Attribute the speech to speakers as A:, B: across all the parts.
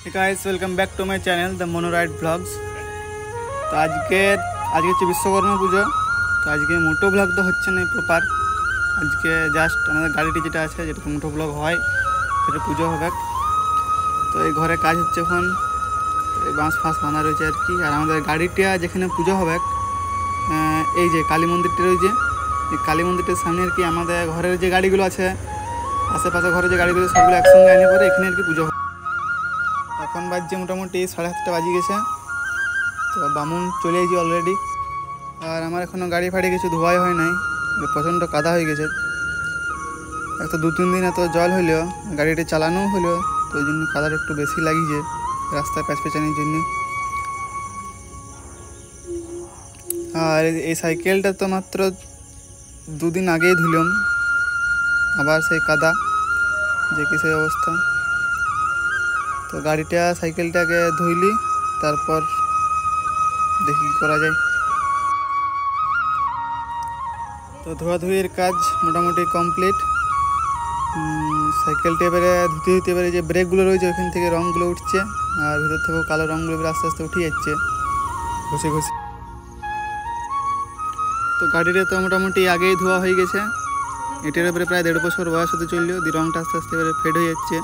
A: Hey guys, welcome back to my channel The Monoride Vlogs। তো আজকে হচ্ছে বিশ্বকর্মা পুজো। তো আজকে মোটো ব্লগ তো হচ্ছে না প্রপার, আজকে জাস্ট আমাদের গাড়িটি যেটা আছে যেটা মোটো ব্লগ হয় সেটা পুজো হবে। তো এই ঘরে কাজ হচ্ছে এখন, এই বাঁশ ফাঁস বাঁধা রয়েছে আর কি। আর আমাদের গাড়িটা যেখানে পুজো হবে এই যে কালী মন্দিরটা রয়েছে, এই কালী মন্দিরটার সামনে আর কি আমাদের ঘরের যে গাড়িগুলো আছে, আশেপাশে ঘরে যে গাড়িগুলো সবগুলো একসঙ্গে আনে পরে এখানে আর কি পুজো হবে। এখন বাজছে মোটামুটি 7:30 বাজে গেছে। তো বামুন চলে এসেছি অলরেডি। আর আমার এখনও গাড়ি ফাড়ি কিছু ধোয়াই হয় নাই, প্রচণ্ড কাদা হয়ে গেছে। এক তো 2-3 দিন এত জল হইলেও গাড়িটি চালানোও হলো, তো ওই জন্য কাদাটা একটু বেশি লাগিয়েছে রাস্তায় পেছানির জন্য। আর এই সাইকেলটা তো মাত্র 2 দিন আগেই ধুলাম, আবার সেই কাদা যে কি সেই অবস্থা। তো গাড়িটা সাইকেলটাকে ধুইলি, তারপর দেখি কী করা যায়। তো ধোয়াধুয়ির কাজ মোটামুটি কমপ্লিট। সাইকেলটা এবারে ধুতে এবারে যে ব্রেকগুলো রয়েছে ওইখান থেকে রঙগুলো উঠছে, আর ভিতর থেকেও কালো রঙগুলো এবারে আস্তে আস্তে উঠে যাচ্ছে ঘষে ঘষে। তো গাড়িটা তো মোটামুটি আগেই ধোয়া হয়ে গেছে, এটার এবারে প্রায় 1.5 বছর বয়স হতে চললেও রঙটা আস্তে আস্তে এবারে ফেড হয়ে যাচ্ছে।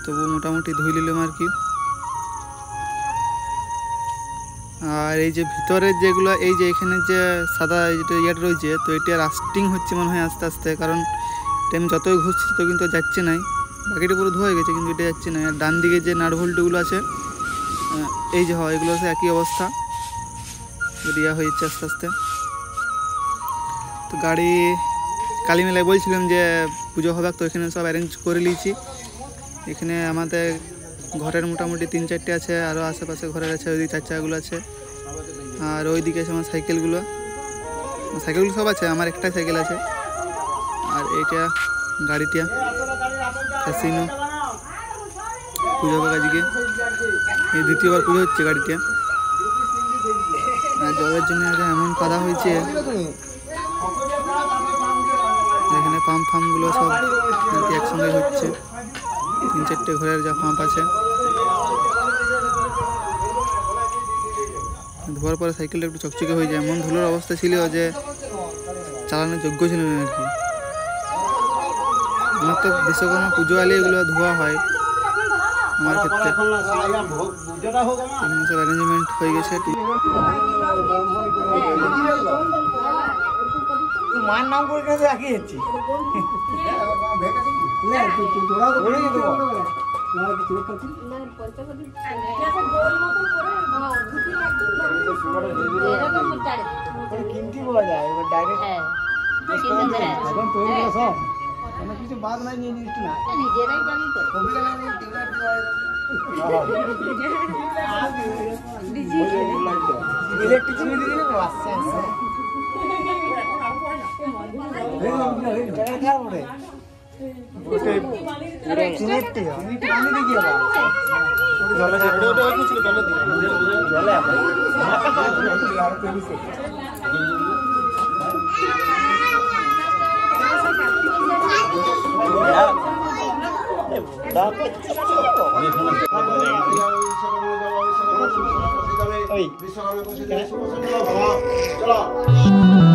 A: তবু মোটামুটি ধুই নিলাম আর কি। আর এই যে ভিতরের যেগুলো, এই যে এখানে যে সাদা যেটা ইয়েটা রয়েছে, তো এটা রাস্টিং হচ্ছে মনে হয় আস্তে আস্তে, কারণ টাইম যতই ঘুরছে তো কিন্তু যাচ্ছে নাই। বাকিটা পুরো ধোয়া গেছে কিন্তু এটা যাচ্ছে না। আর ডান দিকে যে নাট ভোল্টগুলো আছে এই যে হয়, এগুলো একই অবস্থা, দেওয়া হয়ে যাচ্ছে আস্তে আস্তে। তো গাড়ি কালী মেলায় বলছিলাম যে পুজো হবে, তো এখানে সব অ্যারেঞ্জ করে নিয়েছি। এখানে আমাদের ঘরের মোটামুটি 3-4টে আছে, আরও আশেপাশে ঘরের আছে, ওইদিকে 4 চাকাগুলো আছে। আর ওইদিকে আছে আমার সাইকেলগুলো সব আছে, আমার একটাই সাইকেল আছে। আর এইটা গাড়িটা ফ্যাসিনো পুজো হবে আজকে, এই দ্বিতীয়বার পুজো হচ্ছে গাড়িটা। আর জলের জন্য এমন কাদা হয়েছে, এখানে পাম্প ফাম্পগুলো সব আর কি একসঙ্গে হচ্ছে, 3-4টে ঘরের যা পাম্প আছে। ধোয়ার পরে সাইকেলটা একটু চকচকে হয়ে যায়, এমন ধুলোর অবস্থা ছিল যে চালানোর যোগ্য ছিল না আর কি। আমার তো বিশ্বকর্মা পুজো আলে এগুলো ধোয়া হয় আমার ক্ষেত্রে। সব অ্যারেঞ্জমেন্ট হয়ে গেছে।
B: মার নাম করে রাখিয়েছি কিনতে পাওয়া যায় এবার ডাইরেক্ট এখন তৈরি করে সব, কোনো কিছু বাদ নাই, নিয়ে নিস না নিজেরাই বানি তো ইলেকট্রিসিটি দিলে আসছে
C: বিশ্বকর্মা